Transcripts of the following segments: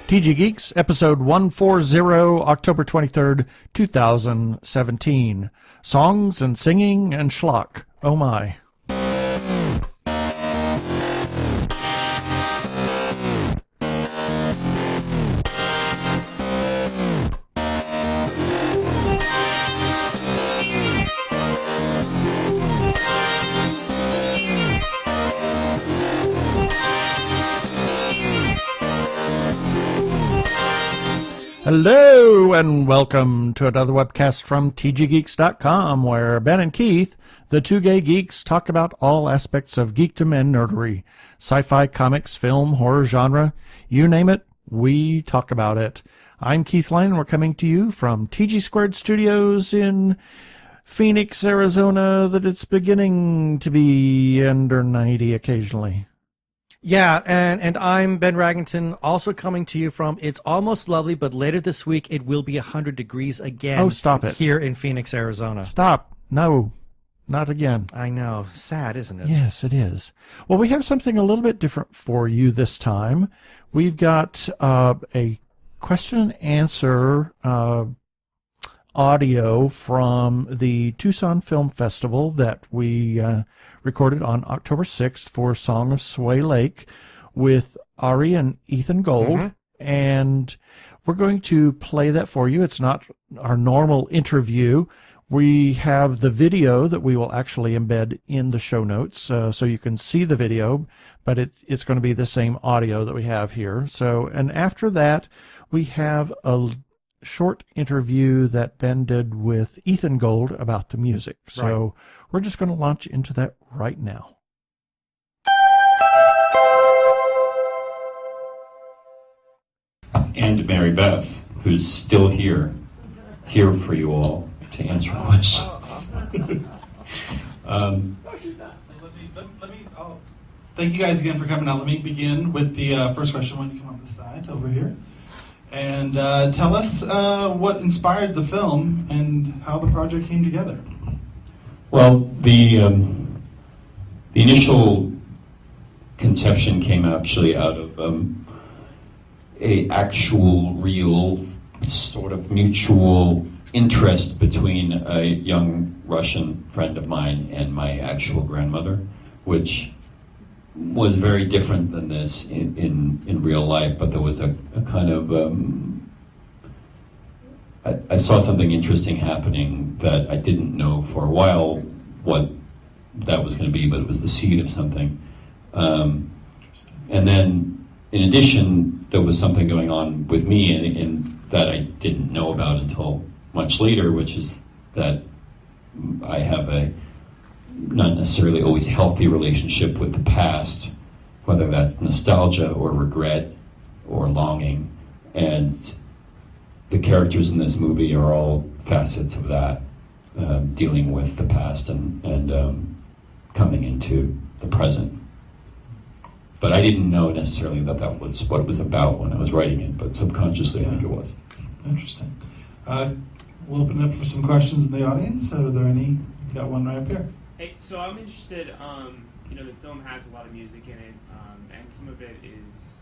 TG Geeks, episode 140, October 23rd, 2017. Songs and singing and schlock. Oh my. Hello, and welcome to another webcast from tggeeks.com, where Ben and Keith, the two gay geeks, talk about all aspects of geekdom and nerdery. Sci-fi, comics, film, horror genre, you name it, we talk about it. I'm Keith Lane, and we're coming to you from TG Squared Studios in Phoenix, Arizona, that it's beginning to be under 90 occasionally. Yeah, and I'm Ben Raggington, also coming to you from It's Almost Lovely, but later this week it will be 100 degrees again. Oh, stop it. Here in Phoenix, Arizona. Stop. No, not again. I know. Sad, isn't it? Yes, it is. Well, we have something a little bit different for you this time. We've got a question and answer audio from the Tucson Film Festival that we recorded on October 6th for Song of Sway Lake with Ari and Ethan Gold. Mm-hmm. And we're going to play that for you. It's not our normal interview. We have the video that we will actually embed in the show notes, so you can see the video, but it's going to be the same audio that we have here. So, and after that, we have a short interview that Ben did with Ethan Gold about the music. So we're just going to launch into that right now. And Mary Beth, who's still here for you all to answer questions. Thank you guys again for coming out. Let me begin with the first question. Why don't you come on this side over here? And tell us what inspired the film and how the project came together. Well, the initial conception came actually out of a actual, real, sort of mutual interest between a young Russian friend of mine and my actual grandmother, which was very different than this in real life, but there was a kind of I saw something interesting happening that I didn't know for a while what that was going to be, but it was the seed of something. And then, in addition, there was something going on with me in that I didn't know about until much later, which is that I have a not necessarily always healthy relationship with the past, whether that's nostalgia or regret or longing. And the characters in this movie are all facets of that, dealing with the past and coming into the present. But I didn't know necessarily that was what it was about when I was writing it, but subconsciously I think it was. Interesting. We'll open it up for some questions in the audience. Are there any? You got one right up here. Hey, so I'm interested, the film has a lot of music in it, and some of it is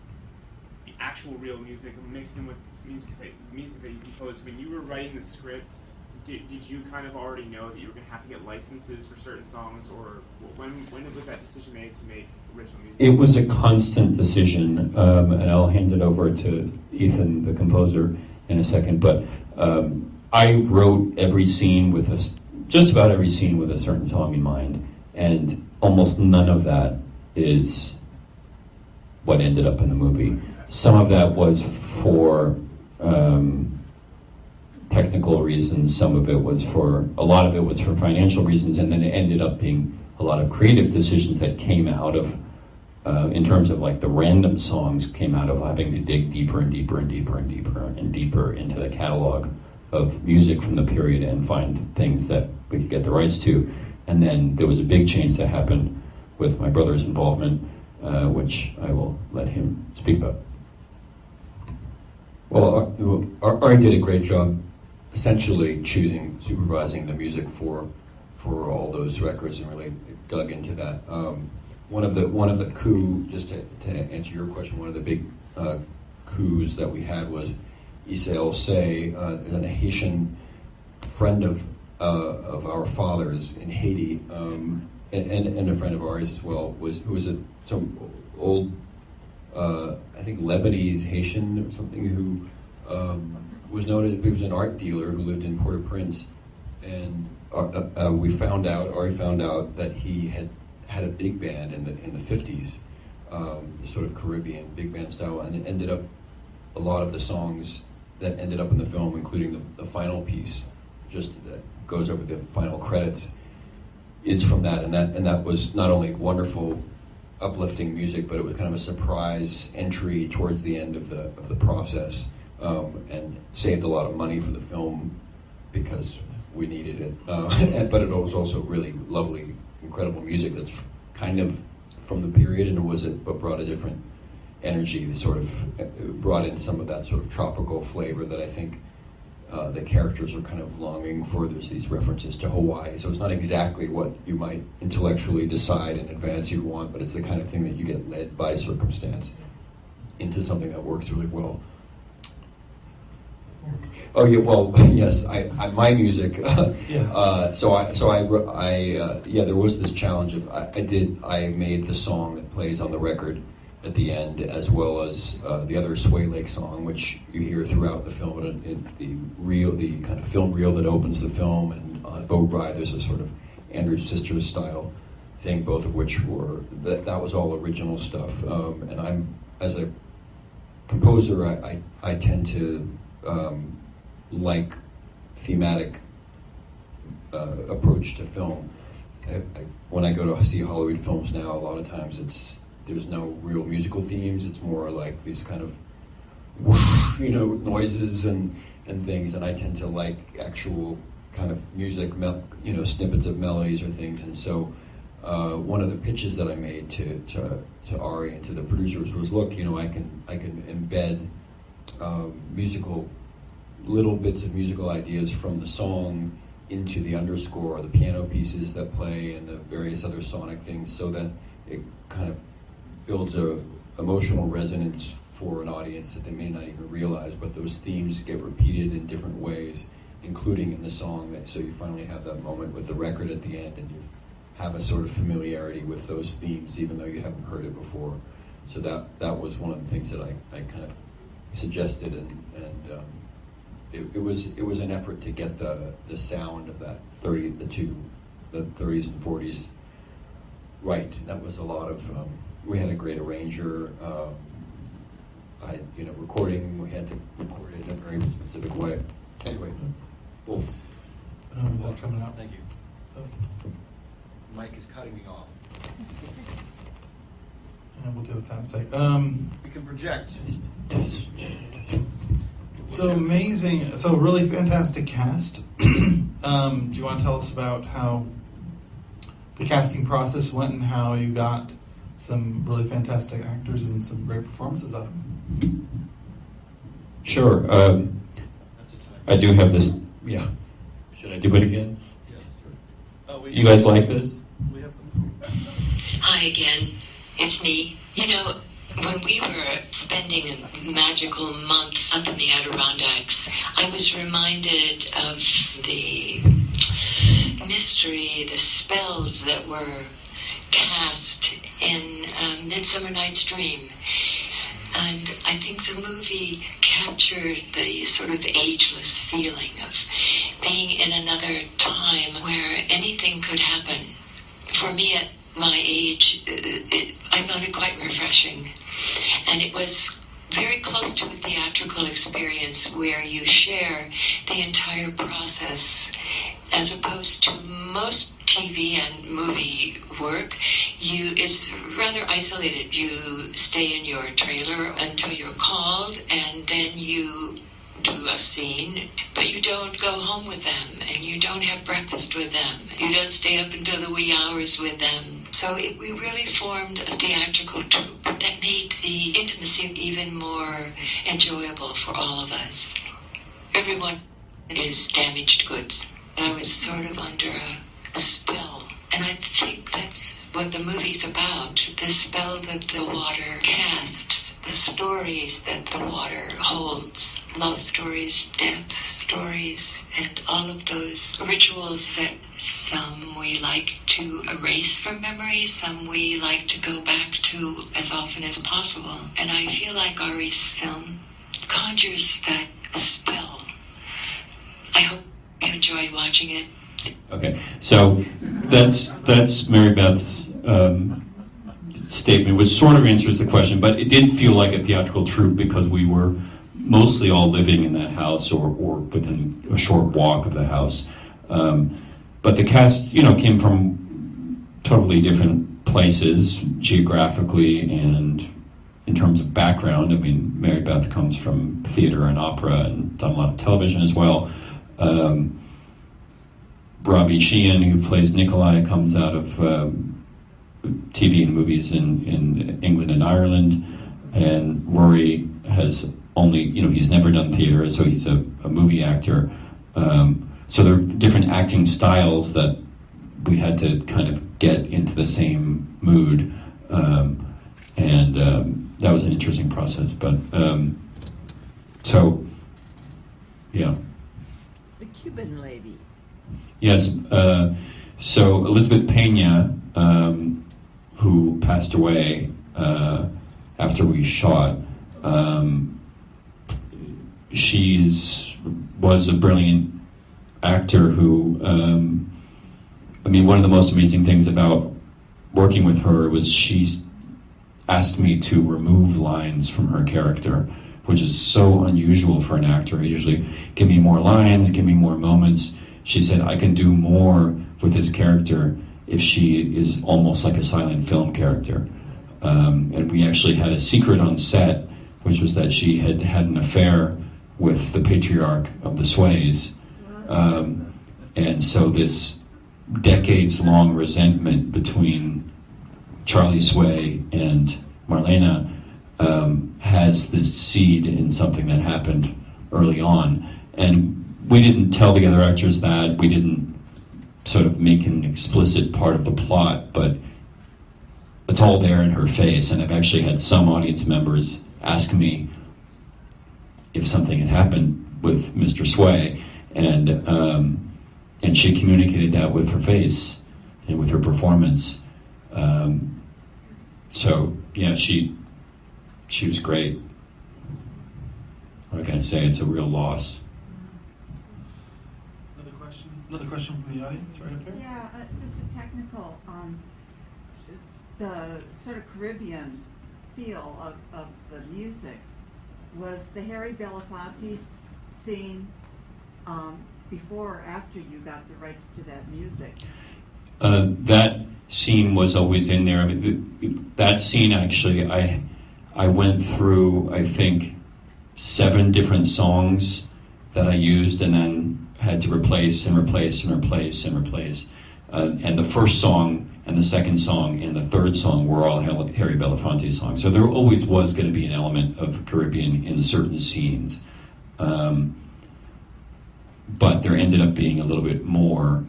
actual real music mixed in with music that you composed. When you were writing the script, did you kind of already know that you were going to have to get licenses for certain songs, or when was that decision made to make original music? It was a constant decision, and I'll hand it over to Ethan, the composer, in a second, but I wrote every scene with just about every scene with a certain song in mind, and almost none of that is what ended up in the movie. Some of that was for technical reasons, a lot of it was for financial reasons, and then it ended up being a lot of creative decisions that came out of, in terms of like the random songs, came out of having to dig deeper and deeper and deeper and deeper and deeper into the catalog of music from the period and find things that we could get the rights to. And then there was a big change that happened with my brother's involvement, which I will let him speak about. Well, Ari did a great job essentially supervising the music for all those records and really dug into that. One of the coup, just to answer your question, one of the big coups that we had was Isel Say, a Haitian friend of our father's in Haiti, and a friend of ours as well, who was some old, I think Lebanese Haitian or something, who was known as, he was an art dealer who lived in Port-au-Prince, and Ari found out that he had a big band in the 50s, the sort of Caribbean big band style, and it ended up, a lot of the songs that ended up in the film, including the final piece, just that goes over the final credits, is from that, and that was not only wonderful, uplifting music, but it was kind of a surprise entry towards the end of the process, and saved a lot of money for the film because we needed it. But it was also really lovely, incredible music that's kind of from the period, and but brought a different energy, sort of brought in some of that sort of tropical flavor that I think the characters are kind of longing for. There's these references to Hawaii, so it's not exactly what you might intellectually decide in advance you want, but it's the kind of thing that you get led by circumstance into something that works really well. Oh yeah, well yes, I my music. Yeah. There was this challenge of I made the song that plays on the record at the end, as well as the other Sway Lake song, which you hear throughout the film, the kind of film reel that opens the film, and Boat Ride, there's a sort of Andrew Sisters style thing, both of which were, that was all original stuff. And I'm, as a composer, I tend to like thematic approach to film. When I go to see Hollywood films now, a lot of times there's no real musical themes. It's more like these kind of whoosh, noises and things. And I tend to like actual kind of music, snippets of melodies or things. And so one of the pitches that I made to Ari and to the producers was, look, I can embed little bits of musical ideas from the song into the underscore, or the piano pieces that play, and the various other sonic things, so that it kind of builds a emotional resonance for an audience that they may not even realize, but those themes get repeated in different ways, including in the song, so you finally have that moment with the record at the end, and you have a sort of familiarity with those themes, even though you haven't heard it before. So that was one of the things that I kind of suggested, and it was an effort to get the sound of that the 30s and 40s right. That was a lot of, we had a great arranger, recording, we had to record it in a very specific way. Anyway, cool. Is that coming out? Thank you. Oh. Mike is cutting me off. We'll do it that sec. We can project. So amazing, so really fantastic cast. Do you want to tell us about how the casting process went and how you got some really fantastic actors and some great performances out of them? Sure. I do have this. Yeah. Should I do it again? You guys like this? Hi again, it's me. When we were spending a magical month up in the Adirondacks, I was reminded of the mystery, the spells that were cast in Midsummer Night's Dream. And I think the movie captured the sort of ageless feeling of being in another time where anything could happen. For me, at my age, I found it quite refreshing. And it was very close to a theatrical experience where you share the entire process, as opposed to most TV and movie work. It's rather isolated. You stay in your trailer until you're called, and then you do a scene, but you don't go home with them, and you don't have breakfast with them. You don't stay up until the wee hours with them. So we really formed a theatrical troupe that made the intimacy even more enjoyable for all of us. Everyone is damaged goods. I was sort of under a spell, and I think that's what the movie's about, the spell that the water casts. the stories that the water holds, love stories, death stories, and all of those rituals that some we like to erase from memory, some we like to go back to as often as possible. And I feel like Ari's film conjures that spell. I hope you enjoyed watching it. Okay, so that's Mary Beth's statement, which sort of answers the question, but it did feel like a theatrical troupe because we were mostly all living in that house or within a short walk of the house. But the cast, came from totally different places geographically and in terms of background. I mean, Mary Beth comes from theater and opera and done a lot of television as well. Robbie Sheehan, who plays Nikolai, comes out of TV and movies in England and Ireland, and Rory has only, he's never done theater, so he's a movie actor. So there are different acting styles that we had to kind of get into the same mood, and that was an interesting process. But so, yeah. The Cuban lady. Yes. So Elizabeth Pena, who passed away after we shot, was a brilliant actor who, one of the most amazing things about working with her was she asked me to remove lines from her character, which is so unusual for an actor. Usually, give me more lines, give me more moments. She said, I can do more with this character if she is almost like a silent film character. And we actually had a secret on set, which was that she had had an affair with the patriarch of the Sways. And so this decades-long resentment between Charlie Sway and Marlena has this seed in something that happened early on. And we didn't tell the other actors that. We didn't sort of make an explicit part of the plot, but it's all there in her face. And I've actually had some audience members ask me if something had happened with Mr. Sway, and she communicated that with her face and with her performance. So yeah, she was great. What can I say? It's a real loss. Another question from the audience, right up here. Yeah, just a technical. The sort of Caribbean feel of the music. Was the Harry Belafonte scene before or after you got the rights to that music? That scene was always in there. I mean, that scene actually, I went through, I think, 7 different songs that I used and then had to replace and replace and replace and replace. And the first song and the second song and the third song were all Harry Belafonte songs. So there always was going to be an element of Caribbean in certain scenes. But there ended up being a little bit more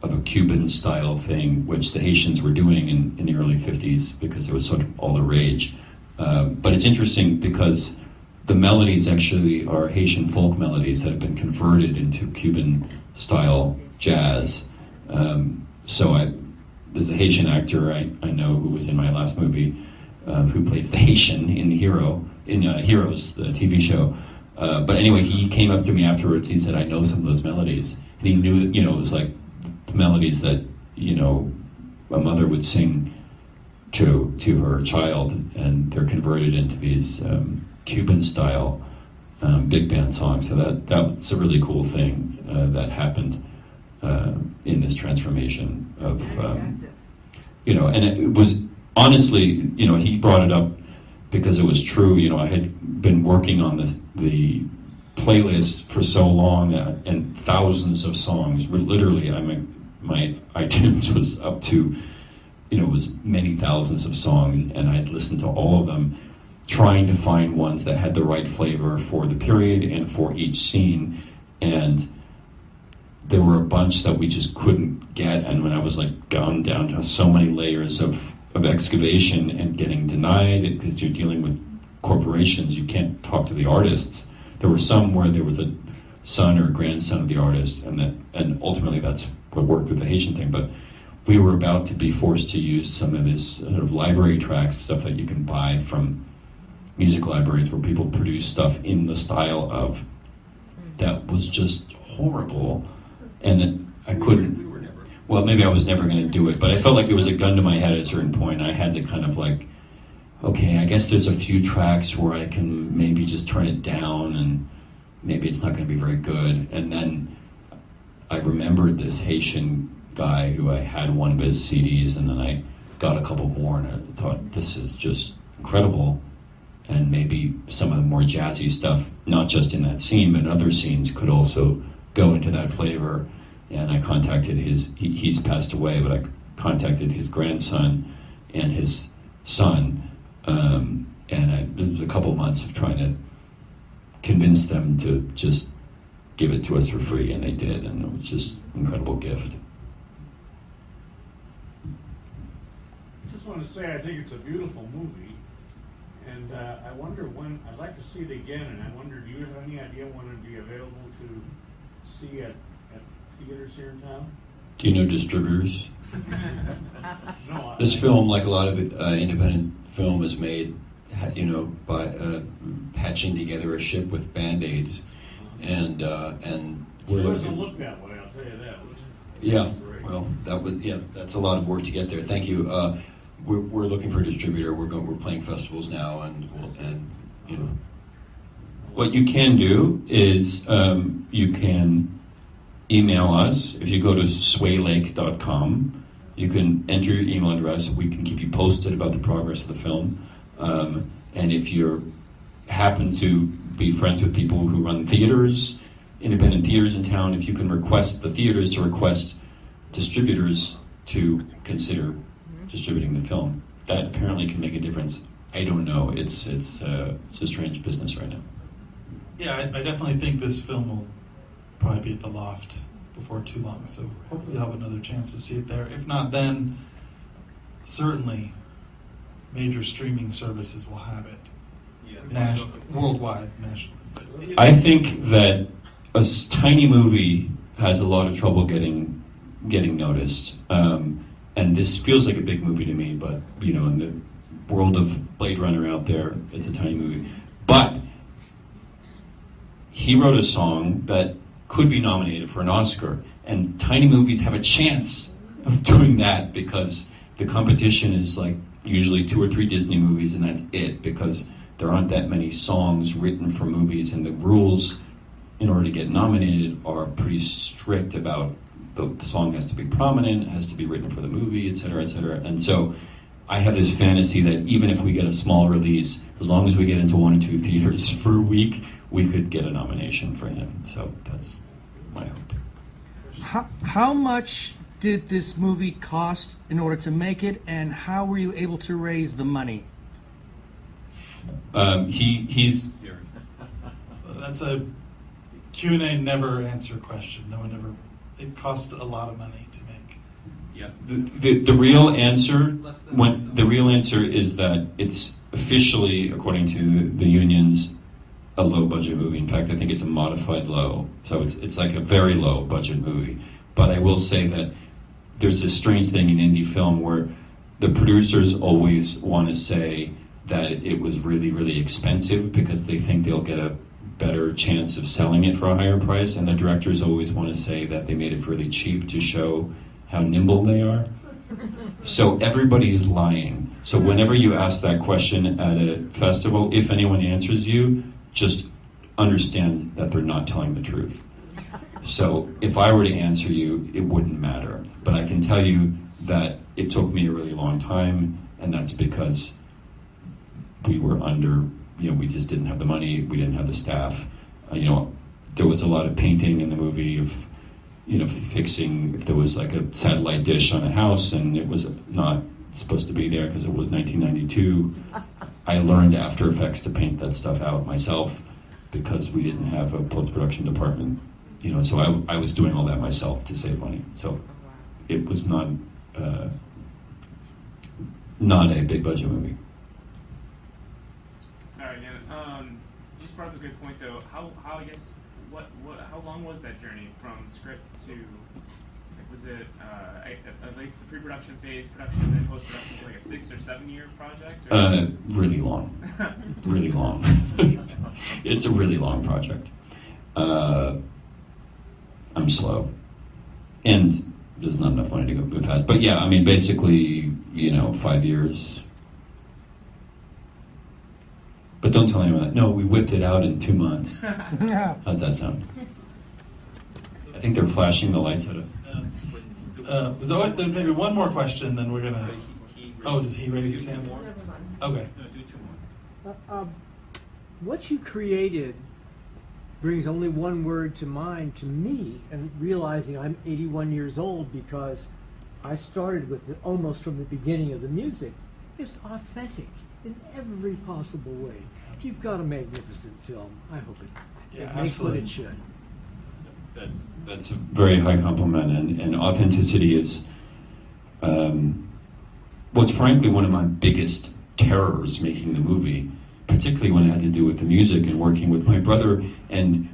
of a Cuban style thing, which the Haitians were doing in the early 50s because it was sort of all the rage. But it's interesting because the melodies actually are Haitian folk melodies that have been converted into Cuban style jazz. There's a Haitian actor I know who was in my last movie who plays the Haitian in Heroes, the TV show. But anyway, he came up to me afterwards. He said, I know some of those melodies. And he knew that, it was like the melodies that, a mother would sing to her child, and they're converted into these Cuban style big band songs. So that's a really cool thing that happened in this transformation of, and it was honestly, he brought it up because it was true. I had been working on the playlist for so long and thousands of songs. Literally, my iTunes was up to, it was many thousands of songs, and I had listened to all of them, trying to find ones that had the right flavor for the period and for each scene. And there were a bunch that we just couldn't get, and when I was gone down to so many layers of excavation and getting denied because you're dealing with corporations. You can't talk to the artists. There were some where there was a son or grandson of the artist, and ultimately that's what worked with the Haitian thing. But we were about to be forced to use some of this sort of library tracks, stuff that you can buy from music libraries where people produce stuff in the style of, that was just horrible. And I couldn't, well, maybe I was never going to do it, but I felt like there was a gun to my head at a certain point. I had to kind of like, okay, I guess there's a few tracks where I can maybe just turn it down and maybe it's not going to be very good. And then I remembered this Haitian guy who I had one of his CDs, and then I got a couple more, and I thought, this is just incredible. And maybe some of the more jazzy stuff, not just in that scene, but in other scenes, could also go into that flavor. And I contacted he's passed away, but I contacted his grandson and his son, and it was a couple of months of trying to convince them to just give it to us for free, and they did, and it was just an incredible gift. I just want to say I think it's a beautiful movie, and I wonder when, I'd like to see it again, and I wonder, do you have any idea when it'd be available to see at theaters here in town? Do you know distributors? No. This film, like a lot of independent film, is made, you know, by patching together a ship with Band-Aids, and we're It looking. doesn't look that way, I'll tell you that. Yeah, well, that's a lot of work to get there. Thank you. We're looking for a distributor. We're playing festivals now, and you know, what you can do is you can email us. If you go to swaylake.com, you can enter your email address. We can keep you posted about the progress of the film. And if you happen to be friends with people who run theaters, independent theaters in town, if you can request the theaters to request distributors to consider distributing the film, that apparently can make a difference. I don't know. It's a strange business right now. Yeah, I definitely think this film will probably be at the Loft before too long, so hopefully I'll have another chance to see it there. If not, then certainly major streaming services will have it. Worldwide, nationally. I think that a tiny movie has a lot of trouble getting noticed, and this feels like a big movie to me. But you know, in the world of Blade Runner out there, it's a tiny movie. But he wrote a song that could be nominated for an Oscar, and tiny movies have a chance of doing that because the competition is like usually 2 or 3 Disney movies, and that's it, because there aren't that many songs written for movies, and the rules in order to get nominated are pretty strict about the song has to be prominent, has to be written for the movie, et cetera, et cetera. And so I have this fantasy that even if we get a small release, as long as we get into 1 or 2 theaters for a week, we could get a nomination for him. So that's my hope. How much did this movie cost in order to make it, and how were you able to raise the money? He's That's a Q&A never answer question. No one ever. It cost a lot of money to make. Yeah. The real answer is that it's officially, according to the unions, a low budget movie. In fact, I think it's a modified low. So it's like a very low budget movie. But I will say that there's this strange thing in indie film where the producers always want to say that it was really, really expensive because they think they'll get a better chance of selling it for a higher price, and the directors always want to say that they made it really cheap to show how nimble they are. So everybody's lying. So whenever you ask that question at a festival, if anyone answers you, just understand that they're not telling the truth. So if I were to answer you, it wouldn't matter. But I can tell you that it took me a really long time, and that's because we were we just didn't have the money, we didn't have the staff. There was a lot of painting in the movie of, fixing if there was like a satellite dish on a house and it was not supposed to be there because it was 1992. I learned After Effects to paint that stuff out myself because we didn't have a post-production department. So I was doing all that myself to save money. So it was not a big budget movie. Sorry, just brought up a good point though. How I guess how long was that journey from script to like, was it at least the pre-production phase, production, and then post-production, like a 6 or 7 year project? Or? Really long, really long. It's a really long project. I'm slow, and there's not enough money to go move fast. But yeah, I mean, basically, 5 years. But don't tell anyone that. No, we whipped it out in 2 months. How's that sound? I think they're flashing the lights at us. So maybe one more question, then we're gonna. Oh, does he raise his hand? Okay. What you created brings only one word to mind to me, and realizing I'm 81 years old because I started with it almost from the beginning of the music. It's authentic in every possible way. You've got a magnificent film. I hope it makes what it should. That's a very high compliment, and authenticity is was frankly one of my biggest terrors making the movie, particularly when it had to do with the music and working with my brother. And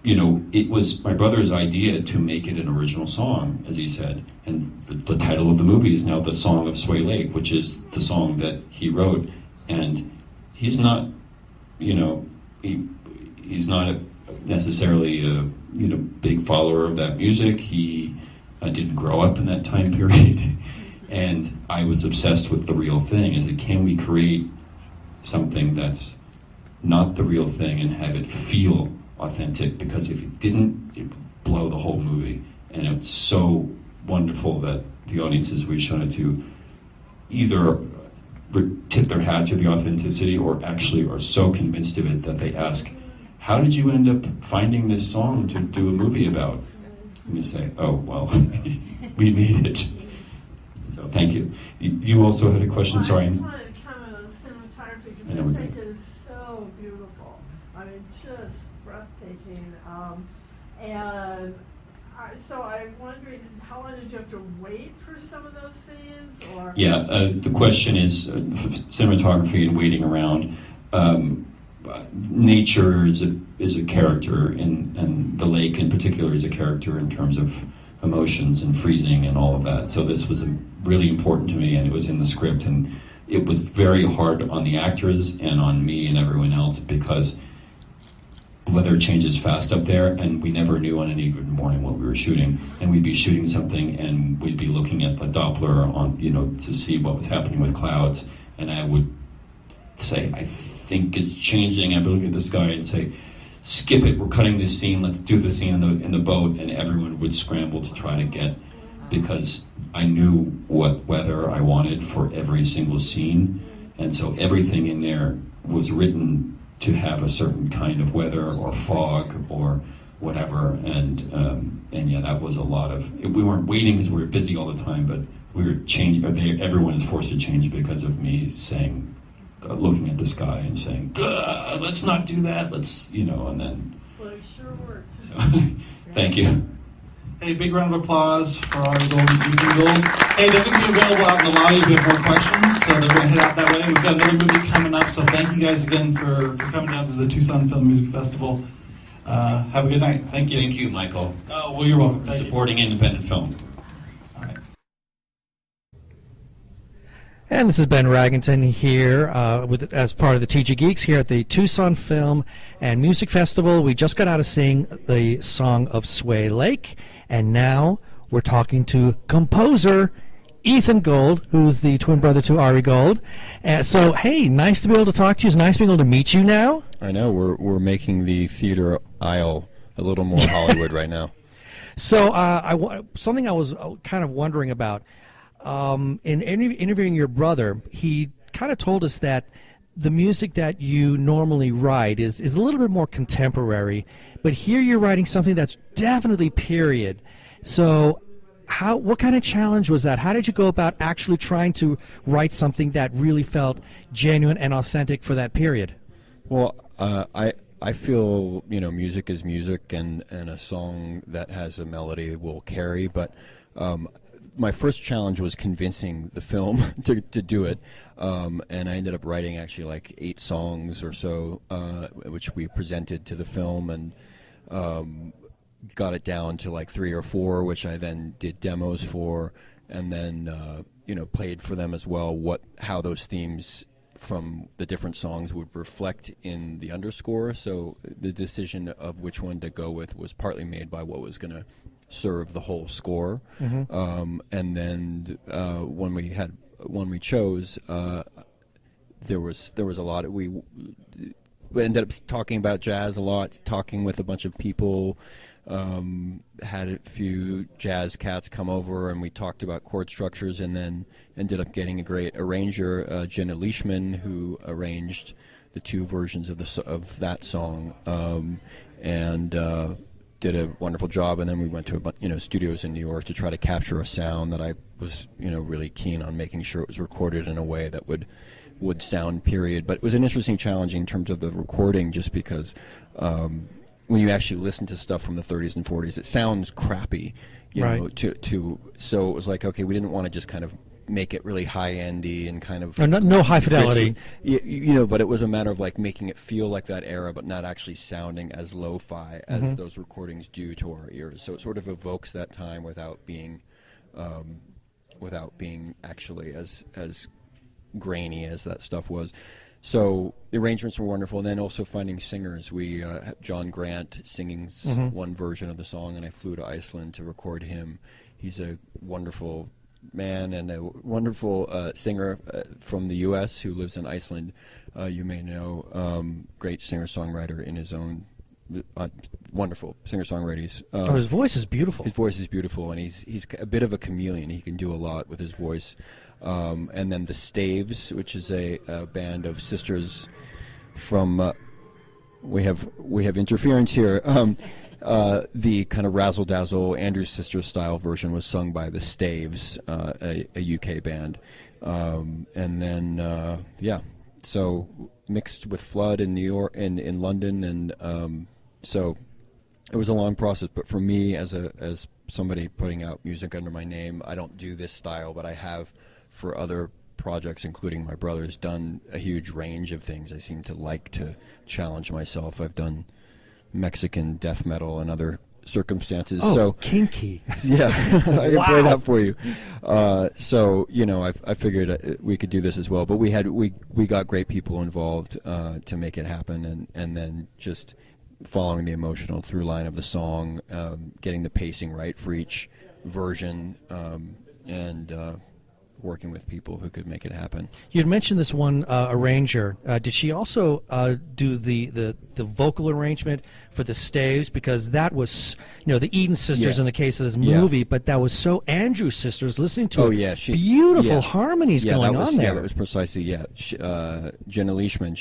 it was my brother's idea to make it an original song, as he said, and the title of the movie is now The Song of Sway Lake, which is the song that he wrote. And he's not he's not necessarily a big follower of that music. He didn't grow up in that time period, and I was obsessed with the real thing. I said, can we create something that's not the real thing and have it feel authentic? Because if it didn't, it would blow the whole movie. And it's so wonderful that the audiences we've shown it to either tip their hat to the authenticity or actually are so convinced of it that they ask, how did you end up finding this song to do a movie about? And you say, oh, well, we made it. So thank you. You also had a question, sorry. I just wanted to comment on cinematography, because I think it is so beautiful. I mean, just breathtaking. So I'm wondering, how long did you have to wait for some of those scenes? Or Yeah, the question is cinematography and waiting around. Nature is a character, and the lake in particular is a character in terms of emotions and freezing and all of that. So this was really important to me, and it was in the script, and it was very hard on the actors and on me and everyone else because weather changes fast up there, and we never knew on any given morning what we were shooting. And we'd be shooting something, and we'd be looking at the Doppler on, to see what was happening with clouds. And I would say, I think it's changing. I'd look at the sky and say, skip it. We're cutting this scene. Let's do the scene in the boat. And everyone would scramble to try to get, because I knew what weather I wanted for every single scene, and so everything in there was written to have a certain kind of weather or fog or whatever, and yeah, that was a lot of. We weren't waiting because we were busy all the time, but we were changing. Everyone is forced to change because of me saying, looking at the sky and saying, "Let's not do that. Let's," and then. Well, it sure worked. So, thank you. Hey, big round of applause for our Ethan Gold. Hey, they're going to be available out in the lobby if you have more questions, so they're going to head out that way. We've got another movie coming up, so thank you guys again for coming down to the Tucson Film Music Festival. Have a good night. Thank you. Thank you, Michael. Oh, well, you're welcome. For supporting independent film. All right. And this is Ben Raggington here as part of the Gay Geeks here at the Tucson Film and Music Festival. We just got out of seeing the Song of Sway Lake, and now we're talking to composer Ethan Gold, who's the twin brother to Ari Gold. So, hey, nice to be able to talk to you. It's nice being able to meet you now. I know. We're making the theater aisle a little more Hollywood right now. So, something I was kind of wondering about. In interviewing your brother, he kind of told us that the music that you normally write is a little bit more contemporary, but here you're writing something that's definitely period. So what kind of challenge was that? How did you go about actually trying to write something that really felt genuine and authentic for that period? Well, I feel, music is music, and a song that has a melody will carry, but my first challenge was convincing the film to do it, and I ended up writing actually like 8 songs or so, which we presented to the film, and got it down to like 3 or 4, which I then did demos for, and then played for them as well how those themes from the different songs would reflect in the underscore. So the decision of which one to go with was partly made by what was going to serve the whole score. And then when we chose, there was a lot of, we ended up talking about jazz a lot, talking with a bunch of people, had a few jazz cats come over, and we talked about chord structures, and then ended up getting a great arranger, Jenna Leishman, who arranged the 2 versions of that song, and did a wonderful job. And then we went to studios in New York to try to capture a sound that I was really keen on making sure it was recorded in a way that would sound, period. But it was an interesting challenge in terms of the recording, just because when you actually listen to stuff from the 30s and 40s, it sounds crappy, know. So it was like, okay, we didn't want to just kind of make it really high-endy and kind of no high fidelity, but it was a matter of like making it feel like that era, but not actually sounding as lo-fi as those recordings do to our ears. So it sort of evokes that time without being actually as grainy as that stuff was. So the arrangements were wonderful, and then also finding singers. We John Grant singing one version of the song, and I flew to Iceland to record him. He's a wonderful man and a wonderful singer from the U.S. who lives in Iceland. You may know, great singer-songwriter in his own. Wonderful singer-songwriter. His voice is beautiful. His voice is beautiful, and he's a bit of a chameleon. He can do a lot with his voice. And then the Staves, which is a band of sisters from. We have interference here. The kind of razzle dazzle Andrews Sisters style version was sung by the Staves, a UK band, and then so mixed with Flood in New York and in London, and so it was a long process. But for me, as somebody putting out music under my name, I don't do this style, but I have, for other projects, including my brother's, done a huge range of things. I seem to like to challenge myself. I've done Mexican death metal and other circumstances. Oh, so kinky. Yeah, I can play that for you. So I figured we could do this as well. But we got great people involved to make it happen, and then just following the emotional through line of the song, getting the pacing right for each version, and working with people who could make it happen. You had mentioned this one arranger. Did she also do the vocal arrangement for the Staves? Because that was, the Eden Sisters in the case of this movie, but that was so Andrews Sisters, listening to beautiful harmonies going on there. Yeah, that was precisely, Jenna Leishman,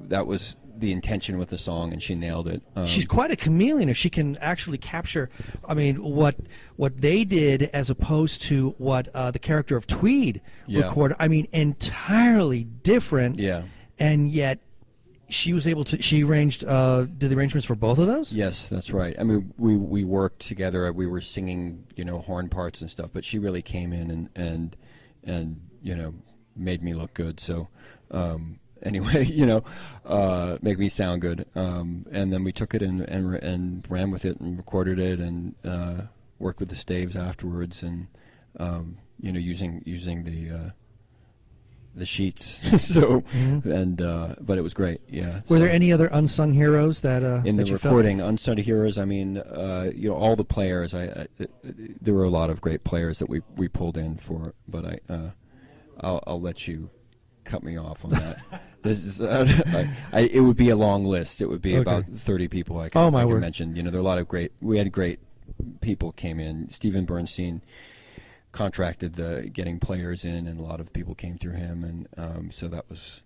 that was the intention with the song, and she nailed it. She's quite a chameleon if she can actually capture, what they did as opposed to what the character of Tweed recorded. Entirely different. Yeah. And yet she was able to, she arranged, did the arrangements for both of those? Yes, that's right. We worked together. We were singing, horn parts and stuff, but she really came in and made me look good. So, anyway, make me sound good, and then we took it and ran with it and recorded it, and worked with the Staves afterwards, and using the sheets. So but it was great. Yeah. Were there any other unsung heroes that in the that you recording? felt? Unsung heroes. All the players. There were a lot of great players that we pulled in for, but I'll let you cut me off on that. This is, it would be a long list. It would be about 30 people I can mention. There are a lot of we had great people came in. Stephen Bernstein contracted the getting players in, and a lot of people came through him, and so that was,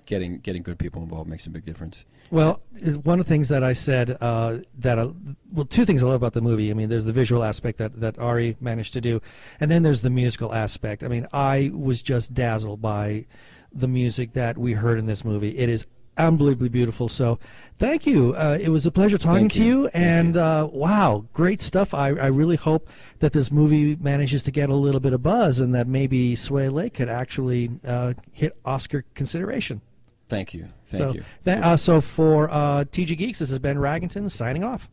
getting good people involved makes a big difference. Well, one of the things that I said two things I love about the movie. There's the visual aspect that Ari managed to do, and then there's the musical aspect. I was just dazzled by the music that we heard in this movie. It is unbelievably beautiful. So thank you. It was a pleasure talking to you. And wow, great stuff. I really hope that this movie manages to get a little bit of buzz and that maybe Sway Lake could actually hit Oscar consideration. Thank you. Thank you. So for TG Geeks, this is Ben Raggington signing off.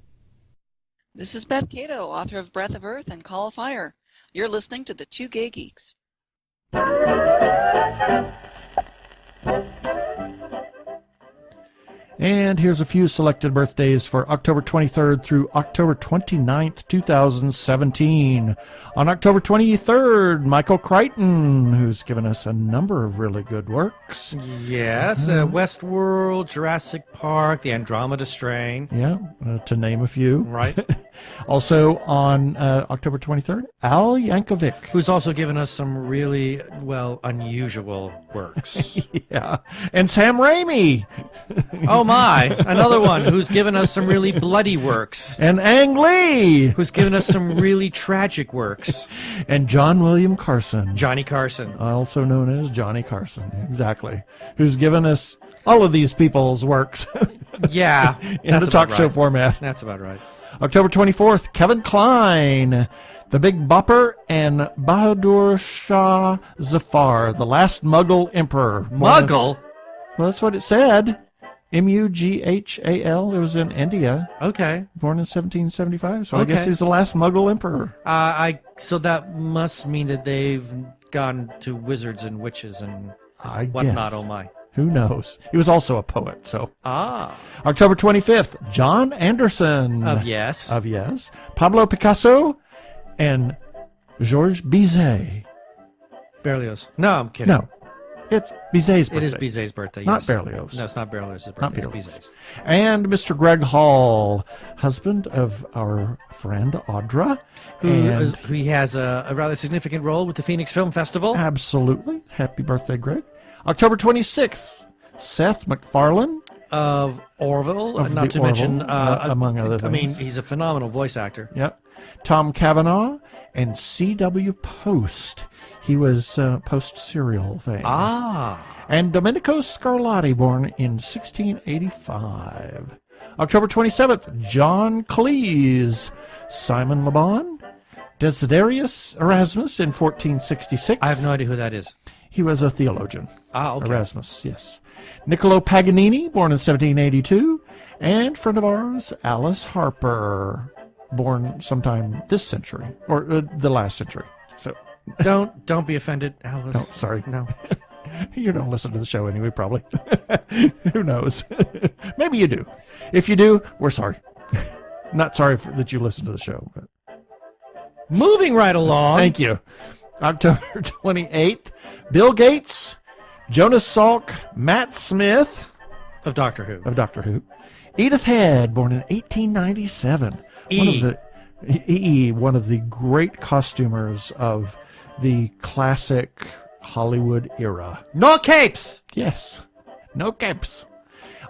This is Beth Cato, author of Breath of Earth and Call of Fire. You're listening to the Two Gay Geeks. And here's a few selected birthdays for October 23rd through October 29th, 2017. On October 23rd, Michael Crichton, who's given us a number of really good works. Yes, Westworld, Jurassic Park, The Andromeda Strain. Yeah, to name a few. Right. Also on October 23rd, Al Yankovic. Who's also given us some really, well, unusual works. Yeah. And Sam Raimi. Oh my, another one who's given us some really bloody works. And Ang Lee. Who's given us some really tragic works. And John William Carson. Johnny Carson. Also known as Johnny Carson, exactly. Who's given us all of these people's works. Yeah. In the talk show format. That's about right. October 24th, Kevin Kline, The Big Bopper, and Bahadur Shah Zafar, The Last Mughal Emperor. Mughal? Well, that's what it said. Mughal. It was in India. Okay. Born in 1775, so I guess he's the last Mughal emperor. So that must mean that they've gone to wizards and witches and whatnot, guess. oh my. Who knows? He was also a poet, so. Ah. October 25th, John Anderson. Of Yes. Of Yes. Pablo Picasso and Georges Bizet. Berlioz. No, I'm kidding. No. It's Bizet's birthday. It is Bizet's birthday, Not yes. Berlioz. No, it's not Berlioz's birthday. Not It's Berlioz. Bizet's. And Mr. Greg Hall, husband of our friend Audra. Who has a rather significant role with the Phoenix Film Festival. Absolutely. Happy birthday, Greg. October 26th, Seth MacFarlane. Of Orville, Of not the to mention, Orville, among other things. I mean, he's a phenomenal voice actor. Yep. Tom Cavanaugh and C.W. Post. He was post-serial fame. Ah. And Domenico Scarlatti, born in 1685. October 27th, John Cleese. Simon Le Bon. Desiderius Erasmus in 1466. I have no idea who that is. He was a theologian. Ah, okay. Erasmus, yes. Niccolo Paganini, born in 1782. And friend of ours, Alice Harper, born sometime this century, or the last century. So Don't be offended, Alice. No, sorry. No. You don't listen to the show anyway, probably. Who knows? Maybe you do. If you do, we're sorry. Not sorry that you listen to the show. But. Moving right along. Thank you. October 28th, Bill Gates, Jonas Salk, Matt Smith. Of Doctor Who. Edith Head, born in 1897. One of the great costumers of the classic Hollywood era. No capes! Yes, no capes.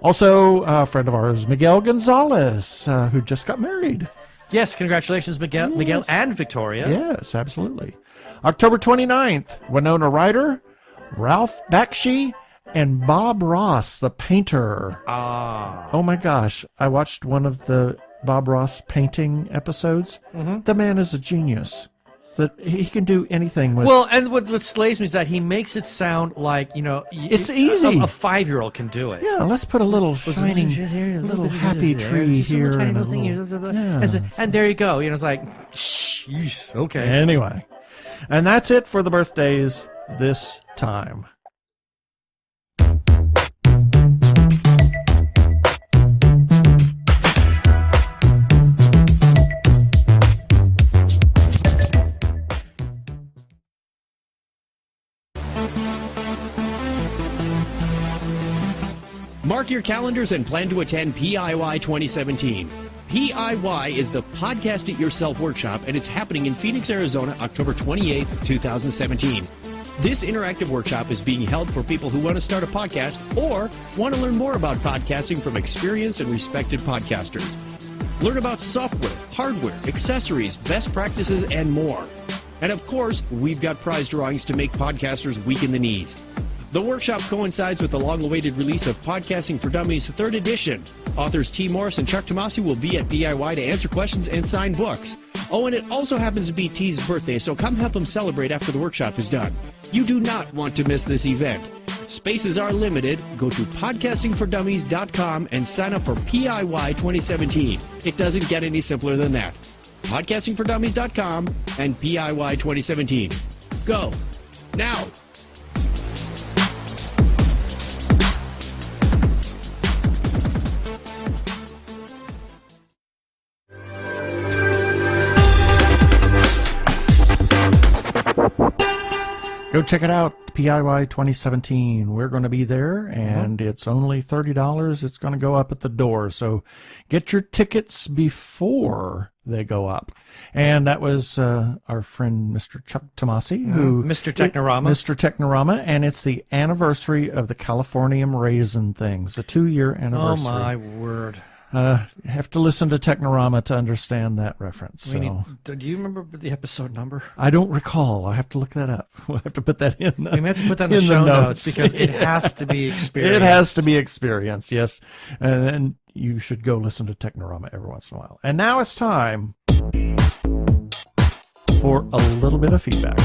Also, a friend of ours, Miguel Gonzalez, who just got married. Yes, congratulations, Miguel and Victoria. Yes, absolutely. October 29th, Winona Ryder, Ralph Bakshi, and Bob Ross, the painter. Ah. Oh my gosh, I watched one of the Bob Ross painting episodes. Mm-hmm. The man is a genius. That he can do anything with. Well, and what slays me is that he makes it sound like, it's easy. A 5-year-old can do it. Yeah, let's put a little shining, little happy tree here. And, and there you go. It's like, jeez, okay. Anyway, and that's it for the birthdays this time. Mark your calendars and plan to attend PIY 2017. PIY is the Podcast It Yourself workshop, and it's happening in Phoenix, Arizona, October 28th, 2017. This interactive workshop is being held for people who want to start a podcast or want to learn more about podcasting from experienced and respected podcasters. Learn about software, hardware, accessories, best practices, and more. And of course, we've got prize drawings to make podcasters weak in the knees. The workshop coincides with the long-awaited release of Podcasting for Dummies 3rd edition. Authors T. Morris and Chuck Tomasi will be at DIY to answer questions and sign books. Oh, and it also happens to be T's birthday, so come help him celebrate after the workshop is done. You do not want to miss this event. Spaces are limited. Go to podcastingfordummies.com and sign up for PIY 2017. It doesn't get any simpler than that. Podcastingfordummies.com and PIY 2017. Go. Now. Go check it out, PIY 2017. We're going to be there, and it's only $30. It's going to go up at the door, so get your tickets before they go up. And that was our friend Mr. Chuck Tomasi, who Mr. Technorama. Mr. Technorama, and it's the anniversary of the Californium Raisin things, the 2-year anniversary. Oh, my word. You have to listen to Technorama to understand that reference. So. Do you remember the episode number? I don't recall. I have to look that up. We'll have to put that in. We may have to put that in the show notes because it has to be experienced. It has to be experienced, yes. And then you should go listen to Technorama every once in a while. And now it's time for a little bit of feedback.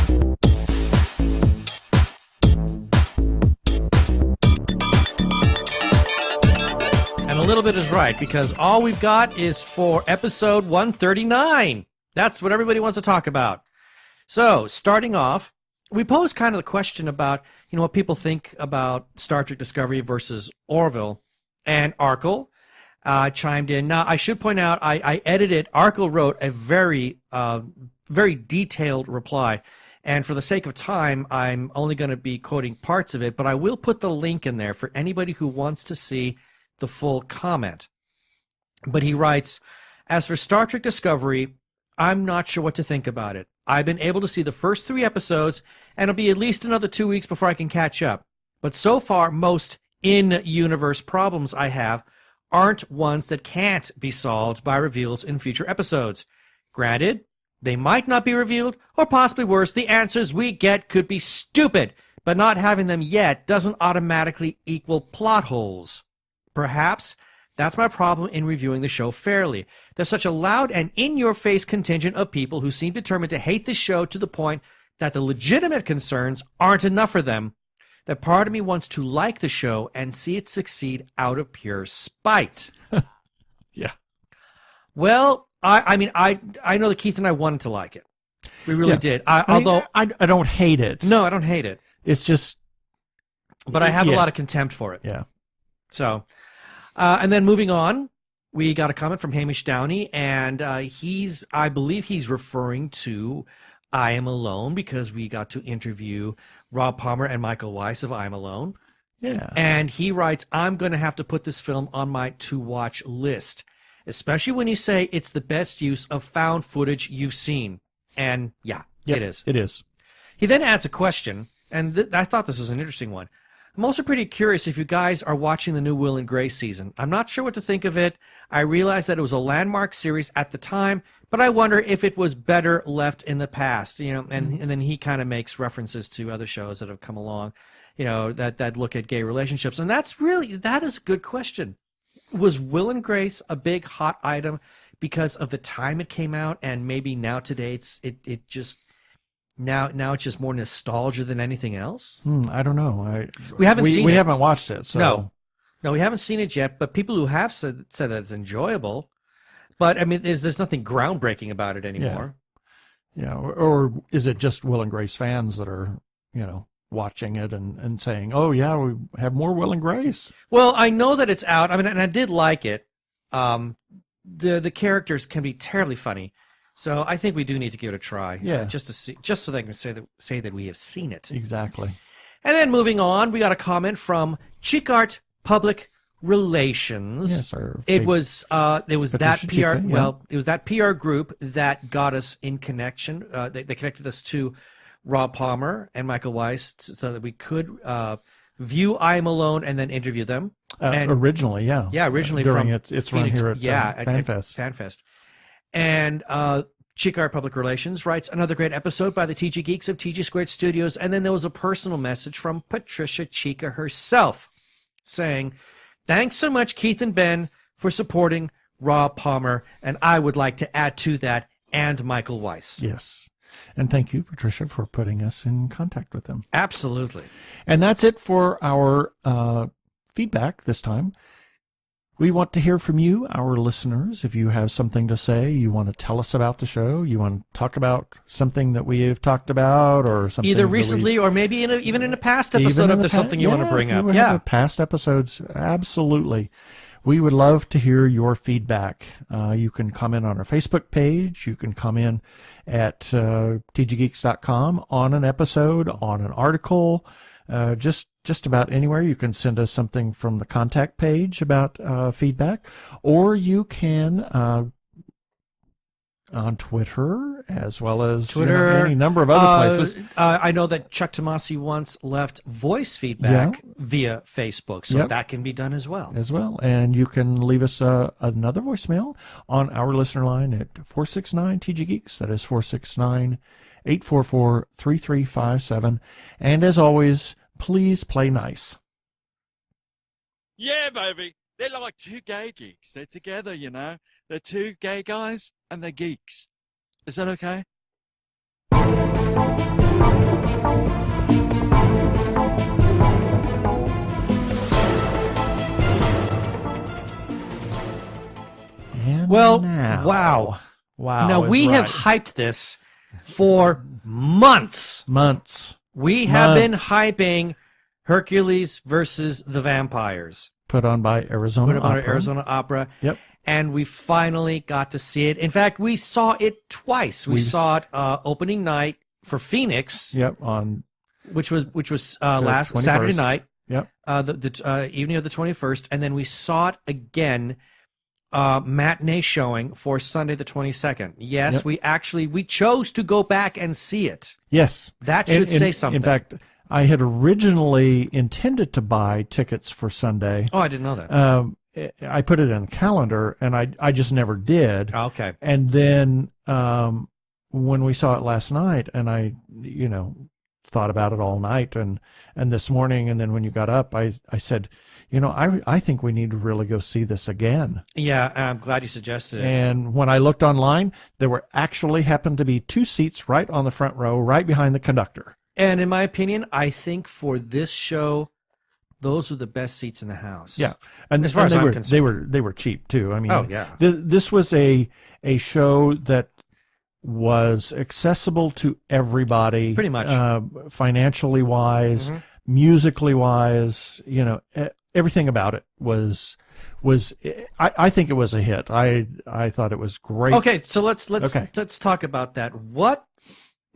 And a little bit is right, because all we've got is for episode 139. That's what everybody wants to talk about. So, starting off, we posed kind of the question about, what people think about Star Trek Discovery versus Orville. And Arkle chimed in. Now, I should point out, I edited, Arkle wrote a very, very detailed reply. And for the sake of time, I'm only going to be quoting parts of it, but I will put the link in there for anybody who wants to see the full comment. But he writes, as for Star Trek Discovery, I'm not sure what to think about it. I've been able to see the first 3 episodes, and it'll be at least another 2 weeks before I can catch up. But so far, most in-universe problems I have aren't ones that can't be solved by reveals in future episodes. Granted, they might not be revealed, or possibly worse, the answers we get could be stupid, but not having them yet doesn't automatically equal plot holes. Perhaps that's my problem in reviewing the show fairly. There's such a loud and in-your-face contingent of people who seem determined to hate the show to the point that the legitimate concerns aren't enough for them, that part of me wants to like the show and see it succeed out of pure spite. Yeah. Well, I know that Keith and I wanted to like it. We really did. Although I don't hate it. No, I don't hate it. It's just... But I have a lot of contempt for it. Yeah. So... and then moving on, we got a comment from Hamish Downey, and I believe he's referring to I Am Alone, because we got to interview Rob Palmer and Michael Weiss of I Am Alone. Yeah. And he writes, I'm going to have to put this film on my to-watch list, especially when you say it's the best use of found footage you've seen. And yeah, it is. It is. He then adds a question, and I thought this was an interesting one. I'm also pretty curious if you guys are watching the new Will and Grace season. I'm not sure what to think of it. I realized that it was a landmark series at the time, but I wonder if it was better left in the past. And then he kind of makes references to other shows that have come along, that look at gay relationships. And that is a good question. Was Will and Grace a big hot item because of the time it came out, and maybe now today it just... Now it's just more nostalgia than anything else? I don't know. We haven't seen it. We haven't watched it. So. No, we haven't seen it yet, but people who have said that it's enjoyable. But, I mean, there's nothing groundbreaking about it anymore. Yeah, or is it just Will and Grace fans that are, watching it and saying, oh, yeah, we have more Will and Grace? Well, I know that it's out. I mean, and I did like it. The characters can be terribly funny. So I think we do need to give it a try, just to see, just so they can say that we have seen it. Exactly. And then moving on, we got a comment from Chicart Public Relations. Yes, it was that PR. Chica, Well, it was that PR group that got us in connection. They connected us to Rob Palmer and Michael Weiss so that we could view I Am Alone and then interview them. Originally, originally during from its Phoenix, run here at FanFest. FanFest. And Chica Art Public Relations writes, another great episode by the TG Geeks of TG Squared Studios. And then there was a personal message from Patricia Chica herself saying, thanks so much, Keith and Ben, for supporting Rob Palmer. And I would like to add to that, and Michael Weiss. Yes. And thank you, Patricia, for putting us in contact with them. Absolutely. And that's it for our feedback this time. We want to hear from you, our listeners. If you have something to say, you want to tell us about the show, you want to talk about something that we have talked about, or something either recently or maybe even in a past episode if there's something you want to bring up. Yeah, past episodes, absolutely. We would love to hear your feedback. You can comment on our Facebook page. You can come in at tggeeks.com on an episode, on an article, just about anywhere. You can send us something from the contact page about feedback, or you can on Twitter, as well as Twitter, any number of other places. I know that Chuck Tomasi once left voice feedback via Facebook, so that can be done as well. And you can leave us another voicemail on our listener line at 469-TG-GEEKS. That is 469-844-3357. And as always, please play nice. Yeah, baby. They're like two gay geeks. They're together, you know. They're two gay guys and they're geeks. Is that okay? And well, now. Wow. Now, is we have right. hyped this for months. We have been hyping Hercules versus the Vampires. Put on by Arizona Opera. Arizona Opera. Yep. And we finally got to see it. In fact, we saw it twice. We saw it opening night for Phoenix. Yep. On which was last 21st. Saturday night. Yep. The evening of the 21st, and then we saw it again, matinee showing for Sunday the 22nd. Yes, yep. we chose to go back and see it. Yes, that should say something. In fact, I had originally intended to buy tickets for Sunday. Oh, I didn't know that. I put it in the calendar, and I just never did. Okay. And then when we saw it last night, and I, thought about it all night, and this morning, and then when you got up, I said, I think we need to really go see this again. Yeah, I'm glad you suggested it. And when I looked online, there were actually happened to be 2 seats right on the front row, right behind the conductor. And in my opinion, I think for this show, those are the best seats in the house. Yeah, and as far as I'm concerned, they were cheap too. I mean, oh yeah, this was a show that was accessible to everybody, pretty much, financially wise, musically wise. Everything about it was. I think it was a hit. I thought it was great. Okay, so let's talk about that. What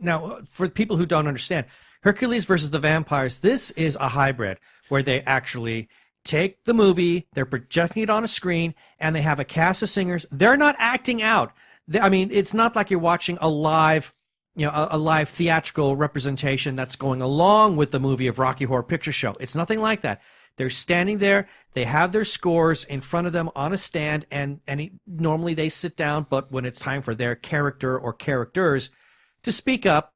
now for people who don't understand? Hercules versus the Vampires. This is a hybrid where they actually take the movie, they're projecting it on a screen, and they have a cast of singers. They're not acting out. I mean, it's not like you're watching a live, a live theatrical representation that's going along with the movie of Rocky Horror Picture Show. It's nothing like that. They're standing there. They have their scores in front of them on a stand, and normally they sit down, but when it's time for their character or characters to speak up,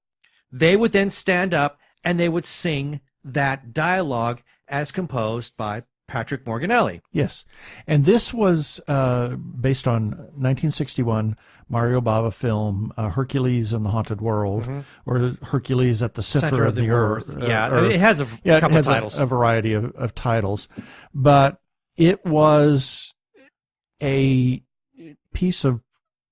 they would then stand up and they would sing that dialogue as composed by Patrick Morganelli. Yes. And this was based on 1961 Mario Bava film Hercules and the Haunted World, or Hercules at the Center of the Earth. Yeah, I mean, it has a couple of titles. A variety of titles. But it was a piece of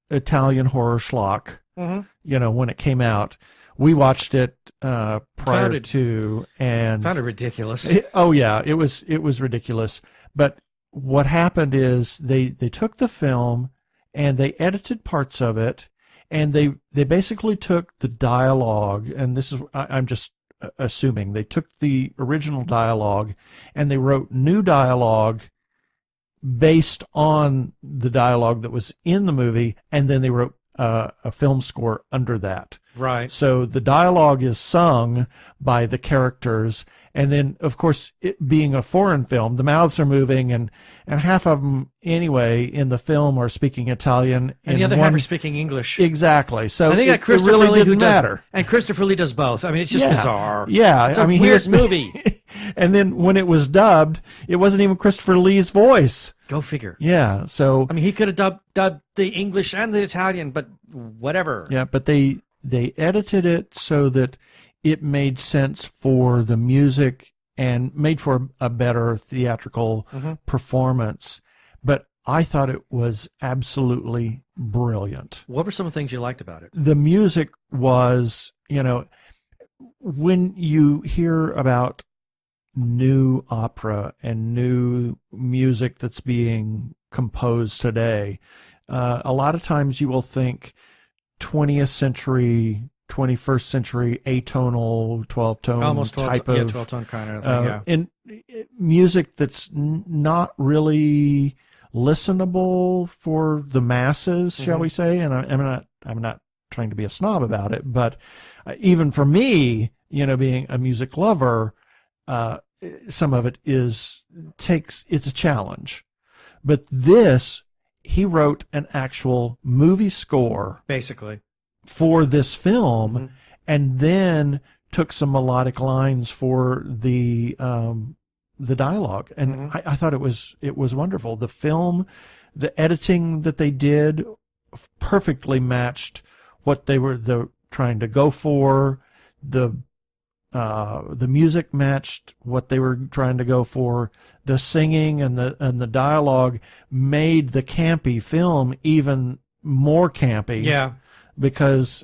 Italian horror schlock, when it came out. We watched it prior to, and found it ridiculous. It was ridiculous. But what happened is they took the film and they edited parts of it, and they basically took the dialogue, and this is I'm just assuming they took the original dialogue and they wrote new dialogue based on the dialogue that was in the movie, and then they wrote a film score under that. Right. So the dialogue is sung by the characters, and then, of course, it being a foreign film, the mouths are moving, and half of them, anyway, in the film are speaking Italian. And the other half are speaking English. Exactly. So I think that Christopher really Lee didn't matter. And Christopher Lee does both. I mean, it's just bizarre. Yeah. It's a weird movie. And then when it was dubbed, it wasn't even Christopher Lee's voice. Go figure. Yeah. So I mean, he could have dubbed the English and the Italian, but whatever. Yeah, but they edited it so that it made sense for the music and made for a better theatrical performance. But I thought it was absolutely brilliant. What were some of the things you liked about it? The music was, when you hear about new opera and new music that's being composed today, a lot of times you will think 20th century, 21st century atonal, 12-tone Almost 12, type of 12-tone kind of thing, yeah. And music that's not really listenable for the masses, shall we say? And I'm not trying to be a snob about it, but even for me, being a music lover, some of it it's a challenge. But he wrote an actual movie score, basically, for this film, and then took some melodic lines for the dialogue, and I thought it was wonderful. The film, the editing that they did, perfectly matched what they were trying to go for. The music matched what they were trying to go for. The singing and the dialogue made the campy film even more campy. Yeah, because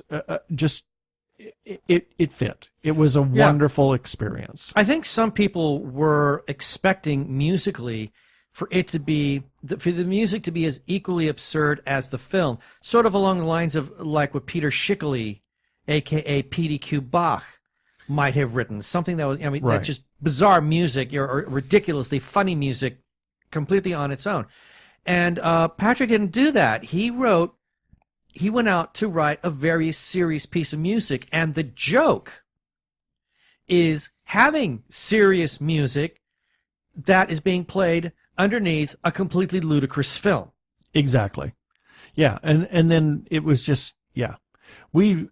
it fit. It was a wonderful experience. I think some people were expecting musically for the music to be as equally absurd as the film, sort of along the lines of like what Peter Schickele, aka PDQ Bach, might have written. Something that was, that's just bizarre music or ridiculously funny music completely on its own. And Patrick didn't do that. He went out to write a very serious piece of music, and the joke is having serious music that is being played underneath a completely ludicrous film. Exactly. Yeah, and then it was just, we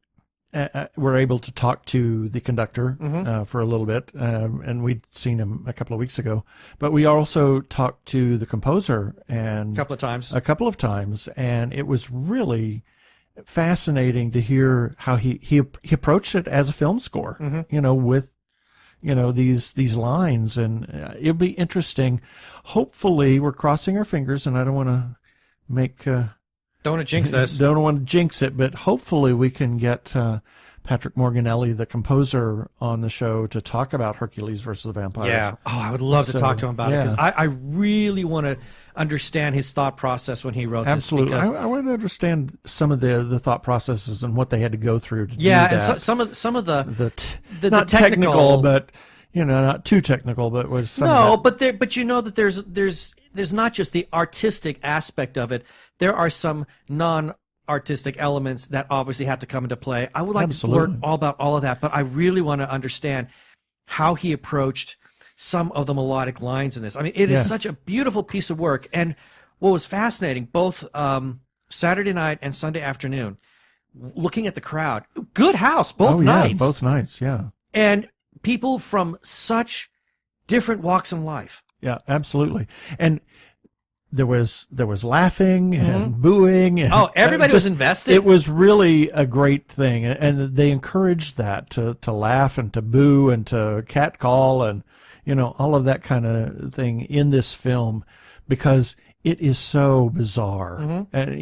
were able to talk to the conductor for a little bit, and we'd seen him a couple of weeks ago, but we also talked to the composer a couple of times, and it was really fascinating to hear how he approached it as a film score, with these lines, and it'll be interesting. Hopefully, we're crossing our fingers, and I don't want to don't want to jinx this. Don't want to jinx it, but hopefully we can get Patrick Morganelli, the composer, on the show to talk about Hercules versus the Vampires. Yeah. Oh, I would love to talk to him about it, because I really want to understand his thought process when he wrote Absolutely. this. I want to understand some of the thought processes and what they had to go through to do that. Yeah, and some of the not technical, but not too technical, but was some but there's not just the artistic aspect of it. There are some non-artistic elements that obviously have to come into play. I would like to learn all about all of that, but I really want to understand how he approached some of the melodic lines in this. I mean, it is such a beautiful piece of work. And what was fascinating, both Saturday night and Sunday afternoon, looking at the crowd, good house, both nights. Both nights, yeah. And people from such different walks in life. Yeah, absolutely. And there was laughing and booing. And everybody was invested. It was really a great thing, and they encouraged that to laugh and to boo and to catcall and all of that kind of thing in this film, because it is so bizarre, and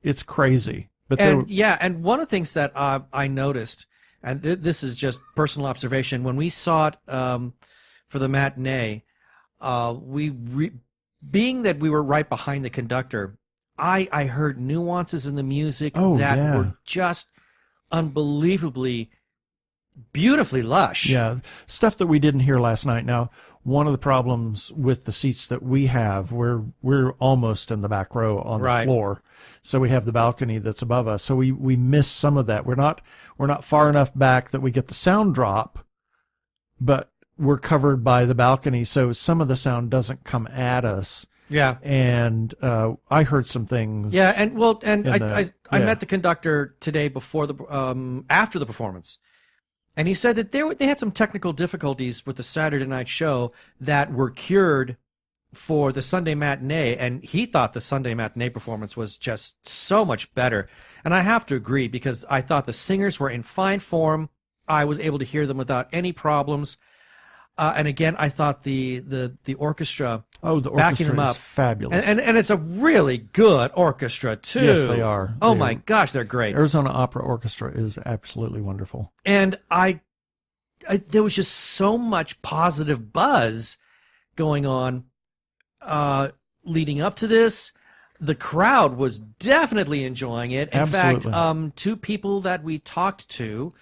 it's crazy. But and one of the things that I noticed, and this is just personal observation, when we saw it for the matinee. Being that we were right behind the conductor, I heard nuances in the music that were just unbelievably beautifully lush. Yeah, stuff that we didn't hear last night. Now, one of the problems with the seats that we have, we're almost in the back row on the floor, so we have the balcony that's above us. So we miss some of that. We're not far enough back that we get the sound drop, but we're covered by the balcony, so some of the sound doesn't come at us. Yeah, and I heard some things. Yeah, and I met the conductor today before after the performance, and he said that they had some technical difficulties with the Saturday night show that were cured for the Sunday matinee, and he thought the Sunday matinee performance was just so much better. And I have to agree, because I thought the singers were in fine form. I was able to hear them without any problems. And again, I thought the orchestra, backing them up, is fabulous, and it's a really good orchestra too. Yes, they are. Oh my gosh, they're great. Arizona Opera Orchestra is absolutely wonderful. And there was just so much positive buzz going on leading up to this. The crowd was definitely enjoying it. In Absolutely. fact, two people that we talked to,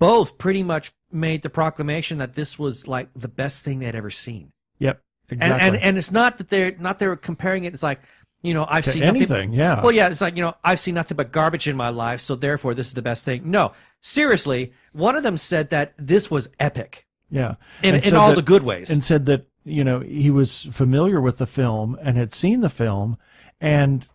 both pretty much made the proclamation that this was like the best thing they'd ever seen. Yep, exactly. And it's not that they're comparing it. It's like, I've to seen anything. Nothing, well, yeah, it's like, I've seen nothing but garbage in my life, so therefore this is the best thing. No, seriously, one of them said that this was epic. Yeah, in all the good ways, and said that he was familiar with the film and had seen the film and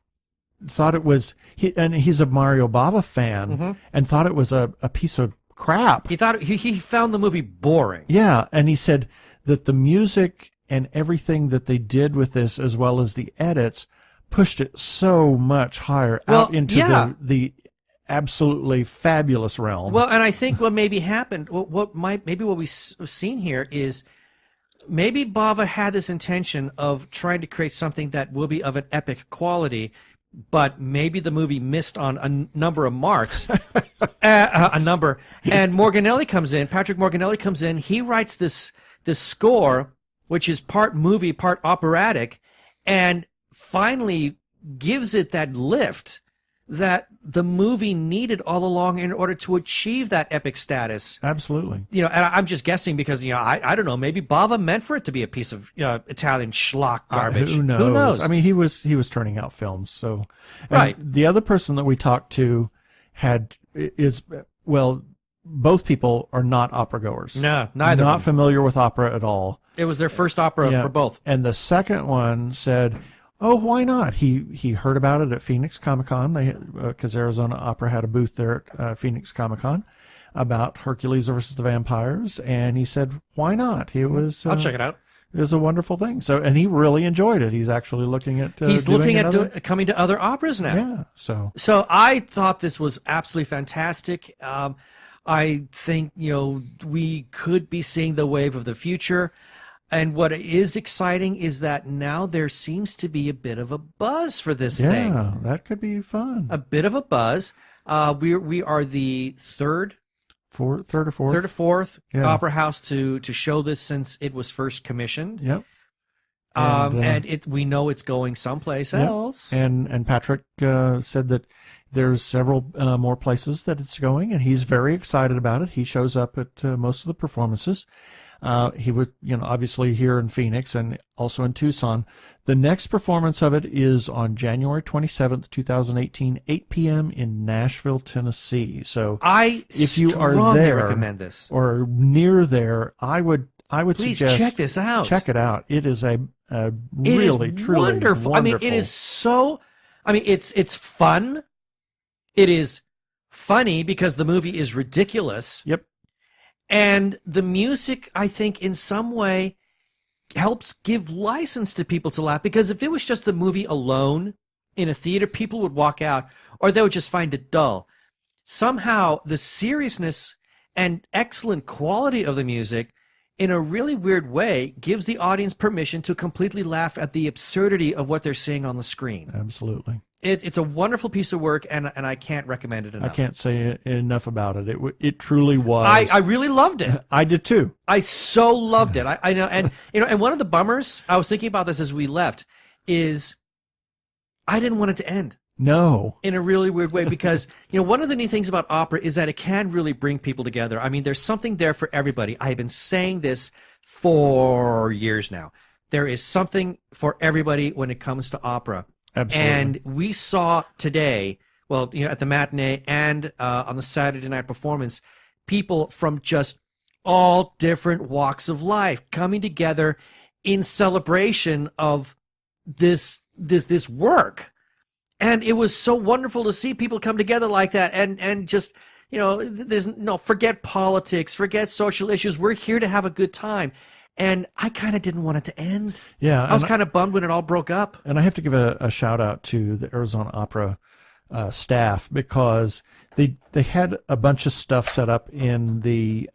thought it was and he's a Mario Bava fan and thought it was a piece of crap. He thought he found the movie boring. Yeah, and he said that the music and everything that they did with this, as well as the edits, pushed it so much higher out into the absolutely fabulous realm. Well, and I think what maybe happened, what we've seen here is maybe Bava had this intention of trying to create something that will be of an epic quality, but maybe the movie missed on a number of marks. And Morganelli comes in, Patrick Morganelli comes in, he writes this score, which is part movie, part operatic, and finally gives it that lift that the movie needed all along in order to achieve that epic status. Absolutely. And I'm just guessing because, I don't know, maybe Bava meant for it to be a piece of Italian schlock garbage. Who knows? I mean, he was turning out films, so. Right. The other person that we talked to both people are not opera goers. No, neither. Not familiar with opera at all. It was their first opera for both. And the second one said, oh, why not? He heard about it at Phoenix Comic-Con, because Arizona Opera had a booth there at Phoenix Comic-Con about Hercules versus the Vampires, and he said, why not? I'll check it out. It was a wonderful thing. So, and he really enjoyed it. He's actually looking at coming to other operas now. Yeah. So I thought this was absolutely fantastic. I think we could be seeing the wave of the future. And what is exciting is that now there seems to be a bit of a buzz for this thing. Yeah, that could be fun. A bit of a buzz. We are the third or fourth opera house to show this since it was first commissioned. Yep. We know it's going someplace else. And Patrick said that there's several more places that it's going, and he's very excited about it. He shows up at most of the performances. He would, obviously here in Phoenix and also in Tucson. The next performance of it is on January 27th, 2018, 8 p.m. in Nashville, Tennessee. So if you are there recommend this. Or near there, I would Please suggest check this out. Check it out. It is a really, truly wonderful. I mean, it is so. I mean, it's fun. It is funny because the movie is ridiculous. Yep. And the music, I think, in some way helps give license to people to laugh. Because if it was just the movie alone in a theater, people would walk out or they would just find it dull. Somehow, the seriousness and excellent quality of the music, in a really weird way, gives the audience permission to completely laugh at the absurdity of what they're seeing on the screen. Absolutely. It's a wonderful piece of work, and I can't recommend it enough. I can't say enough about it. It truly was. I really loved it. I did too. I so loved it. I know, and and one of the bummers, I was thinking about this as we left, is I didn't want it to end. No. In a really weird way, because, one of the neat things about opera is that it can really bring people together. I mean, there's something there for everybody. I have been saying this for years now. There is something for everybody when it comes to opera. Absolutely. And we saw today, at the matinee and on the Saturday night performance, people from just all different walks of life coming together in celebration of this work. And it was so wonderful to see people come together like that and just, there's forget politics, forget social issues. We're here to have a good time. And I kind of didn't want it to end. Yeah. I was kind of bummed when it all broke up. And I have to give a shout out to the Arizona Opera staff, because they had a bunch of stuff set up in the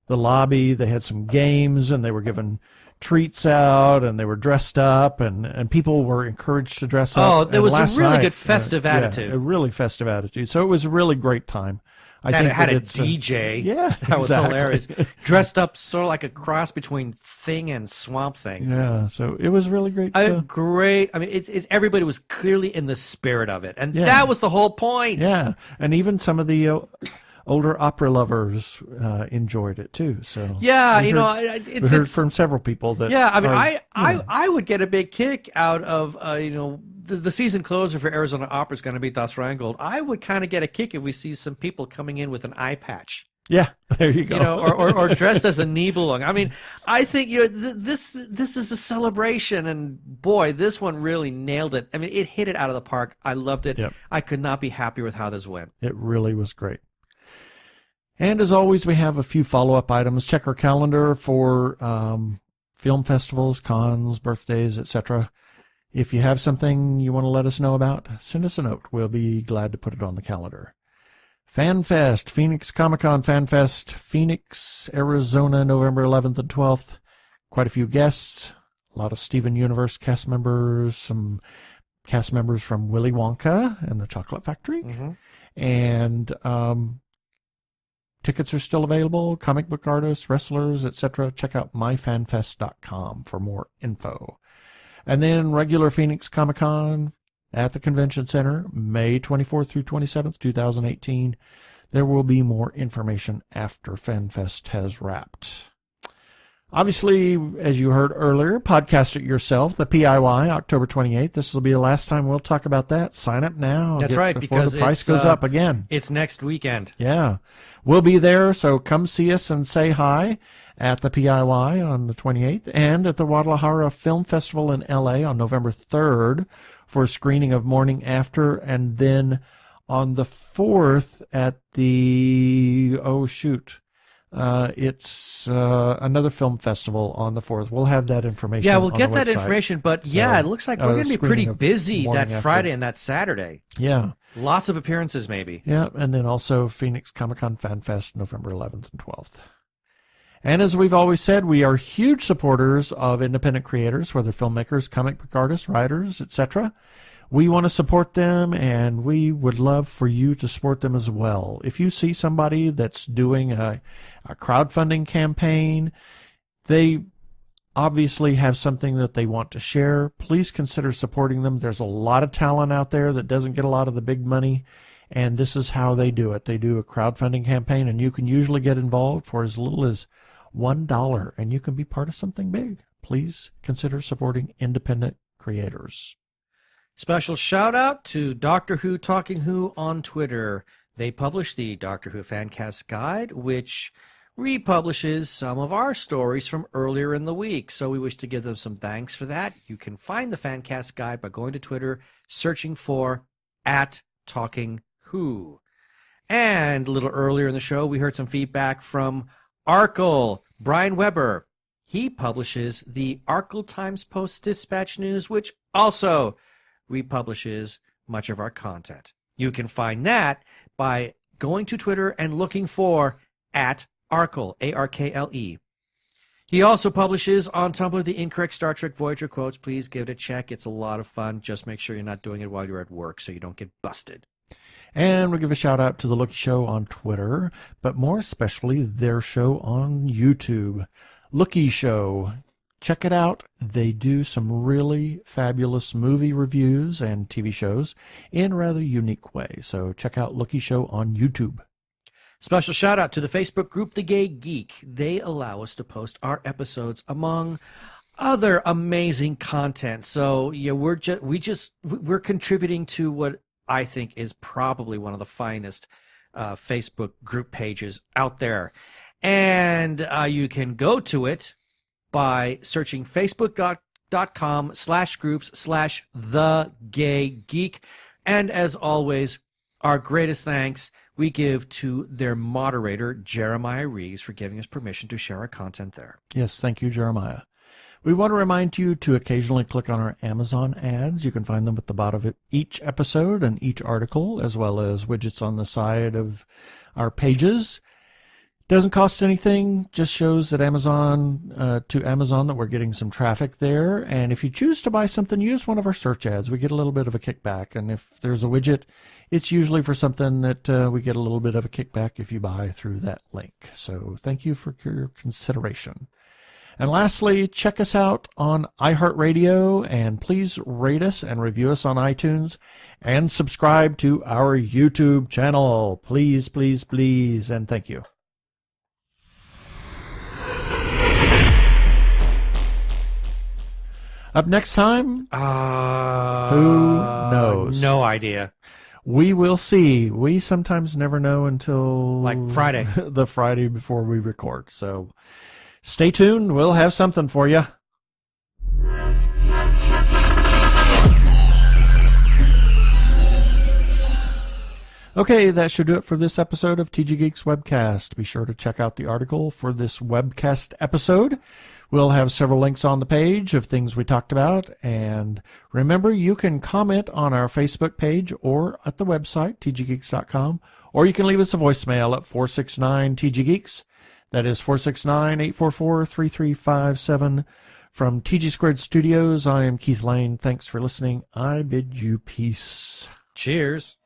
lobby. They had some games, and they were giving treats out, and they were dressed up, and people were encouraged to dress up. Oh, there was a really night, good festive attitude. Yeah, a really festive attitude. So it was a really great time. I think it had a it's DJ. Yeah, that was exactly. hilarious. Dressed up sort of like a cross between Thing and Swamp Thing. Yeah, so it was really great. Great. I mean, it's everybody was clearly in the spirit of it, and Yeah. that was the whole point. Yeah, and even some of the older opera lovers enjoyed it too. So yeah, we it's heard from several people that. Yeah, I mean, I would get a big kick out of the season closer for Arizona Opera is going to be Das Rheingold. I would kind of get a kick if we see some people coming in with an eye patch. Yeah, there you go. Or dressed as a Nibelung. I mean, I think this is a celebration, and boy, this one really nailed it. I mean, it hit it out of the park. I loved it. Yep. I could not be happier with how this went. It really was great. And as always, we have a few follow-up items. Check our calendar for film festivals, cons, birthdays, etc. If you have something you want to let us know about, send us a note. We'll be glad to put it on the calendar. FanFest, Phoenix Comic-Con FanFest, Phoenix, Arizona, November 11th and 12th. Quite a few guests, a lot of Steven Universe cast members, some cast members from Willy Wonka and the Chocolate Factory. Mm-hmm. And tickets are still available, comic book artists, wrestlers, etc. Check out myfanfest.com for more info. And then regular Phoenix Comic-Con at the Convention Center, May 24th through 27th, 2018. There will be more information after FanFest has wrapped. Obviously, as you heard earlier, podcast it yourself, the PIY, October 28th. This will be the last time we'll talk about that. Sign up now. That's right, before because the price goes up again. It's next weekend. Yeah. We'll be there, so come see us and say hi at the PIY on the 28th and at the Guadalajara Film Festival in L.A. on November 3rd for a screening of Morning After, and then on the 4th at the, it's another film festival on the 4th. We'll have that information. Yeah, we'll on get the that website. information, but it looks like we're going to be pretty busy that Friday and that Saturday. Yeah. Lots of appearances, maybe. Yeah, and then also Phoenix Comic-Con Fan Fest, November 11th and 12th. And as we've always said, we are huge supporters of independent creators, whether filmmakers, comic book artists, writers, etc. We want to support them, and we would love for you to support them as well. If you see somebody that's doing a crowdfunding campaign, they obviously have something that they want to share, please consider supporting them. There's a lot of talent out there that doesn't get a lot of the big money, and this is how they do it. They do a crowdfunding campaign, and you can usually get involved for as little as $1, and you can be part of something big. Please consider supporting independent creators. Special shout out to Doctor Who Talking Who on Twitter. They publish the Doctor Who Fancast Guide, which republishes some of our stories from earlier in the week. So we wish to give them some thanks for that. You can find the Fancast Guide by going to Twitter, searching for @TalkingWho. And a little earlier in the show, we heard some feedback from Arkle, Brian Weber. He publishes the Arkle Times Post-Dispatch News, which also republishes much of our content. You can find that by going to Twitter and looking for @Arkle, A-R-K-L-E. He also publishes on Tumblr the Incorrect Star Trek Voyager quotes. Please give it a check. It's a lot of fun. Just make sure you're not doing it while you're at work so you don't get busted. And we'll give a shout out to the Lookie Show on Twitter, but more especially their show on YouTube. Lookie Show. Check it out. They do some really fabulous movie reviews and TV shows in a rather unique way. So check out Looky Show on YouTube. Special shout out to the Facebook group, The Gay Geek. They allow us to post our episodes among other amazing content. So yeah, we're contributing to what I think is probably one of the finest Facebook group pages out there. And you can go to it by searching facebook.com/groups/thegaygeek. And as always, our greatest thanks we give to their moderator, Jeremiah Reeves, for giving us permission to share our content there. Yes, thank you, Jeremiah. We want to remind you to occasionally click on our Amazon ads. You can find them at the bottom of each episode and each article, as well as widgets on the side of our pages. Doesn't cost anything, just shows that Amazon that we're getting some traffic there. And if you choose to buy something, use one of our search ads. We get a little bit of a kickback. And if there's a widget, it's usually for something that we get a little bit of a kickback if you buy through that link. So thank you for your consideration. And lastly, check us out on iHeartRadio, and please rate us and review us on iTunes, and subscribe to our YouTube channel. Please, please, please, and thank you. Up next time, who knows? No idea. We will see. We sometimes never know until like Friday, the Friday before we record. So stay tuned. We'll have something for you. Okay, that should do it for this episode of TG Geeks Webcast. Be sure to check out the article for this webcast episode. We'll have several links on the page of things we talked about. And remember, you can comment on our Facebook page or at the website, tggeeks.com, or you can leave us a voicemail at 469-TG-GEEKS. That is 469-844-3357. From TG Squared Studios, I am Keith Lane. Thanks for listening. I bid you peace. Cheers.